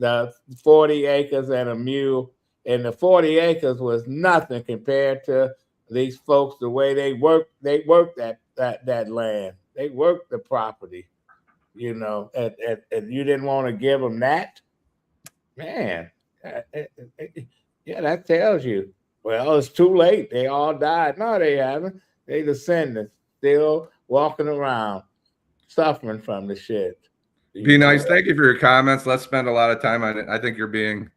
the 40 acres and a mule, and the 40 acres was nothing compared to these folks. The way they worked that land. They worked the property, and you didn't want to give them that, man. Yeah, that tells you. Well, it's too late. They all died. No, they haven't. They descendants still walking around, suffering from the shit. Be nice. Thank you for your comments. Let's spend a lot of time on it. I think you're being.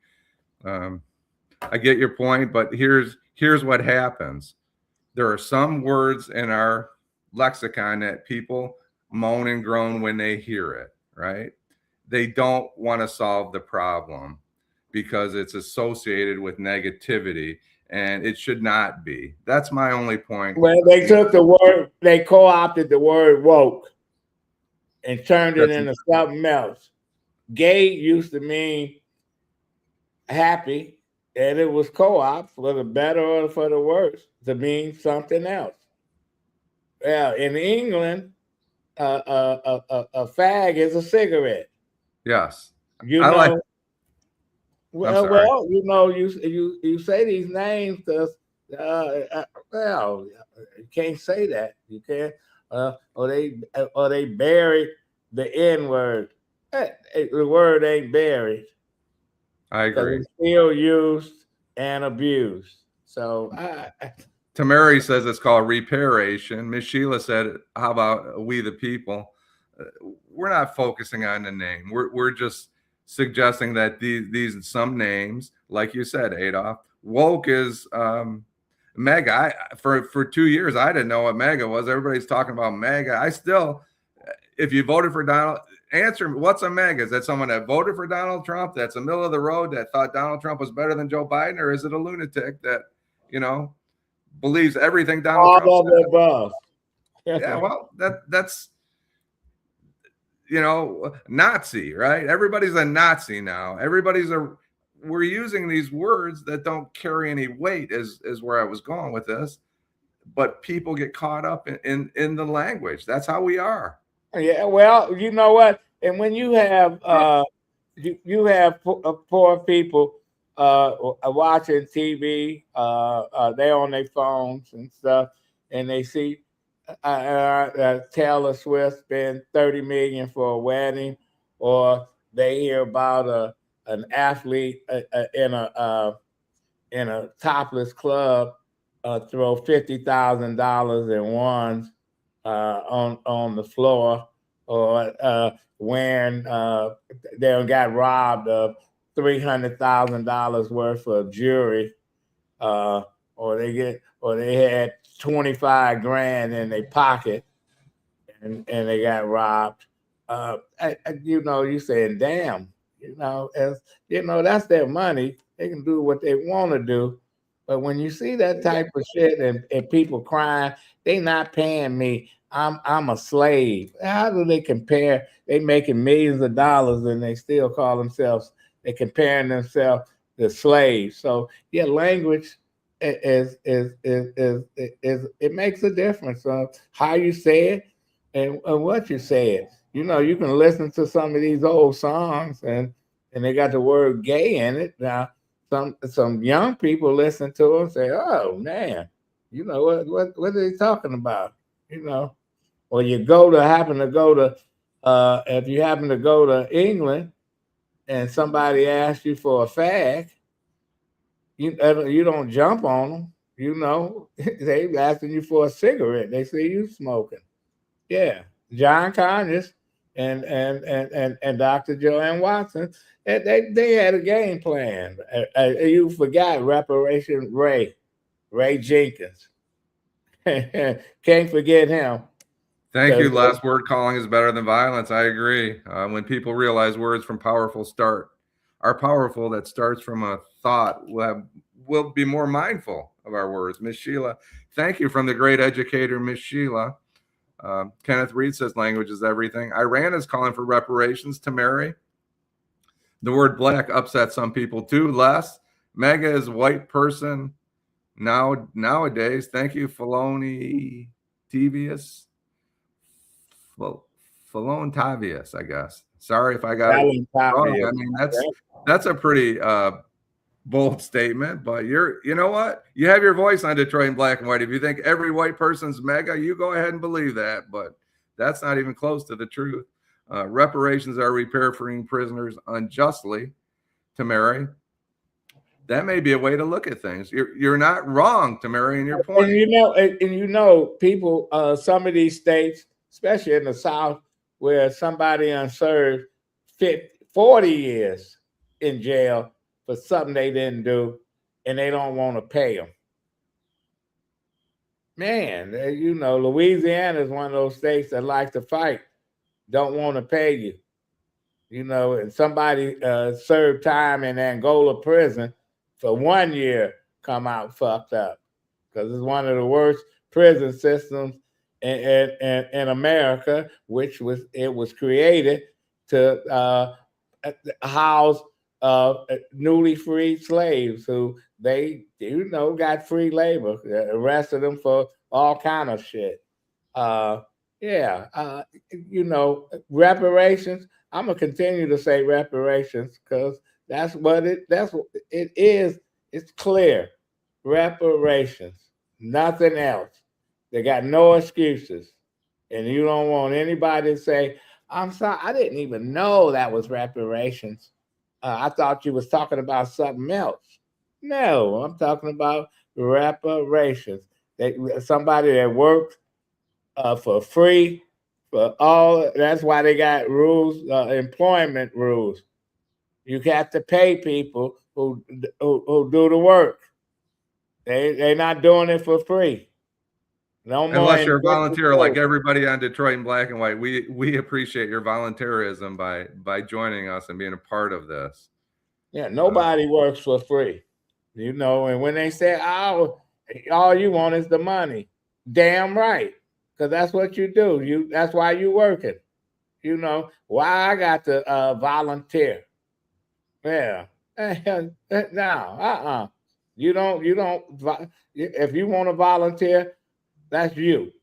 I get your point, but here's what happens. There are some words in our lexicon that people moan and groan when they hear it, right? They don't want to solve the problem because it's associated with negativity, and it should not be. That's my only point. Well, they took the word, they co-opted the word woke and turned it into something else. Gay used to mean happy, and it was co-op for the better or for the worse to mean something else. Well, in England, a fag is a cigarette. Yes. Well, you say these names because well, you can't say that. You can't, or they bury the N word. The word ain't buried I because agree. it's still used and abused. So Tamari says it's called reparation. Miss Sheila said, how about we the people? We're not focusing on the name. We're just suggesting that these some names, like you said, Adolph, woke is mega. For 2 years, I didn't know what mega was. Everybody's talking about mega. I still, if you voted for Donald, answer me, what's a mega? Is that someone that voted for Donald Trump, that's a middle of the road, that thought Donald Trump was better than Joe Biden, or is it a lunatic that, believes everything Donald Trump all of the said? above. Yeah, well, that's Nazi, right? Everybody's a Nazi now. We're using these words that don't carry any weight, is where I was going with this. But people get caught up in the language. That's how we are. Yeah, well, you know what? And when you have you have poor people watching TV, they're on their phones and stuff, and they see Taylor Swift spend $30 million for a wedding, or they hear about an athlete in a topless club throw $50,000 in ones on the floor, or when they got robbed of $300,000 worth of jewelry, or they had 25 grand in their pocket, and they got robbed. You saying, damn, that's their money. They can do what they want to do. But when you see that type of shit and people crying, they not paying me. I'm a slave. How do they compare? They making millions of dollars and they still call themselves. They comparing themselves to slaves. So yeah, language is it makes a difference on how you say it and what you say it. You can listen to some of these old songs and they got the word gay in it. Now some young people listen to them and say, "Oh man, what are they talking about?" Or you happen to go to if you happen to go to England and somebody asks you for a fag, you don't jump on them. They asking you for a cigarette. They see you smoking. Yeah, John Conyers and Dr. Joanne Watson, they had a game plan. You forgot Reparation Ray Jenkins. Can't forget him. Thank you. Last word calling is better than violence. I agree. When people realize words from are powerful, that starts from a thought, we'll be more mindful of our words. Miss Sheila, thank you, from the great educator, Miss Sheila. Kenneth Reed says language is everything. Iran is calling for reparations to Mary. The word black upsets some people too. Les, mega is white person nowadays. Thank you, Filoni Tavius. Falone Tavius, I guess. Sorry if I got it wrong. I mean, that's a pretty bold statement, but you know what? You have your voice on Detroit in Black and White. If you think every white person's mega, you go ahead and believe that, but that's not even close to the truth. Reparations are repairing prisoners unjustly to Mary. That may be a way to look at things. You're not wrong, to Mary, in your point. And people, some of these states, especially in the South, where somebody unserved 40 years in jail for something they didn't do, and they don't want to pay them. Man, Louisiana is one of those states that like to fight, don't want to pay you. And somebody served time in Angola prison for 1 year, come out fucked up, because it's one of the worst prison systems in America, which was created to house newly freed slaves who they got free labor, arrested them for all kind of shit. Reparations. I'm gonna continue to say reparations because that's what it is. It's clear. Reparations, nothing else. They got no excuses. And you don't want anybody to say, I'm sorry, I didn't even know that was reparations. I thought you was talking about something else. No, I'm talking about reparations. Somebody that worked for free for all. That's why they got rules, employment rules. You have to pay people who do the work. They're not doing it for free. No more Unless you're a invisible volunteer like code. everybody on Detroit in Black and White, we appreciate your volunteerism by joining us and being a part of this. Yeah, nobody works for free. You know, and when they say, "Oh, all you want is the money," damn right, because that's what you do. That's why you working. You know why I got to volunteer. Yeah, no, You don't. If you want to volunteer, that's you.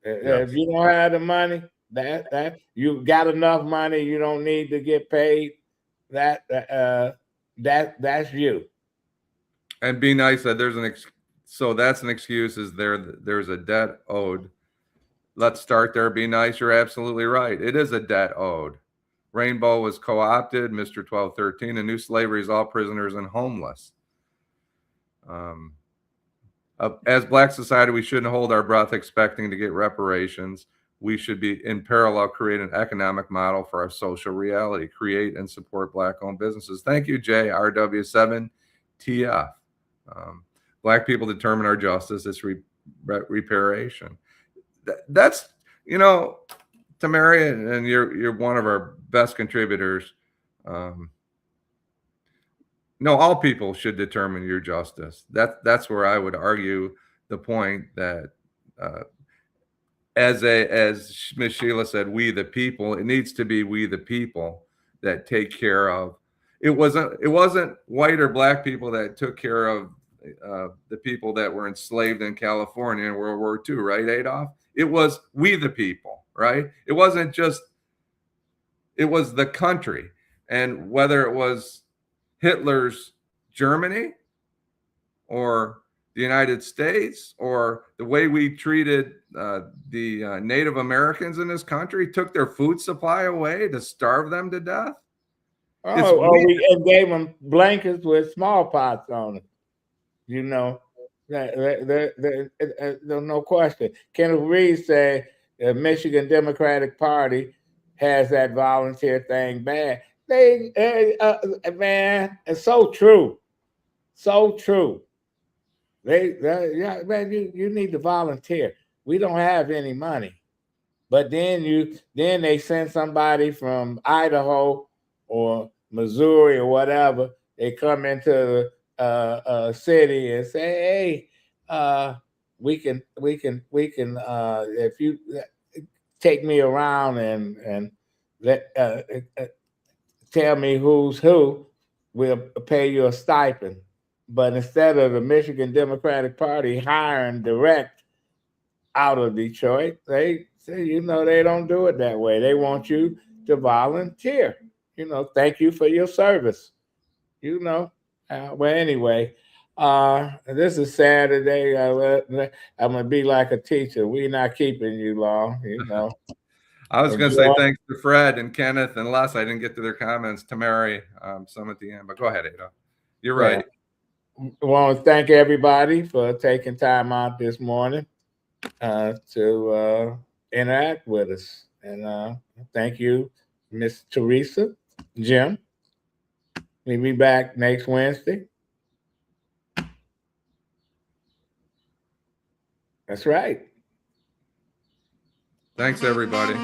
Yes. If you don't have the money, that you got enough money, you don't need to get paid. That's you. And be nice that there's so that's an excuse. Is there's a debt owed? Let's start there. Be nice. You're absolutely right. It is a debt owed. Rainbow was co-opted. Mr. 1213. And new slavery is all prisoners and homeless. As Black society, we shouldn't hold our breath expecting to get reparations. We should be in parallel create an economic model for our social reality, create and support Black-owned businesses. Thank you, JRW7TF. Black people determine our justice. It's reparation. That's, you know, Tamara, and you're one of our best contributors. No, all people should determine your justice. That's where I would argue the point that, as Ms. Sheila said, we the people. It needs to be we the people that take care of. It wasn't white or Black people that took care of the people that were enslaved in California in World War II, right, Adolph? It was we the people, right? It wasn't just. It was the country, and whether it was Hitler's Germany or the United States or the way we treated the Native Americans in this country, took their food supply away to starve them to death. We gave them blankets with smallpox on it. You know, there's no question. Kenneth Reed said the Michigan Democratic Party has that volunteer thing bad. Man, it's so true. So true. Yeah, man, you need to volunteer. We don't have any money. But then they send somebody from Idaho or Missouri or whatever. They come into the city and say, "Hey, we can if you take me around and let tell me who's who, we'll pay you a stipend." But instead of the Michigan Democratic Party hiring direct out of Detroit, they say, they don't do it that way. They want you to volunteer. Thank you for your service. Well, anyway, this is Saturday. I'm gonna be like a teacher. We're not keeping you long. I was going to say thanks to Fred and Kenneth and Les. I didn't get to their comments. Tamari, some at the end, but go ahead, Ada. You're right. I want to thank everybody for taking time out this morning to interact with us. And thank you, Miss Teresa, Jim. We'll be back next Wednesday. That's right. Thanks, everybody.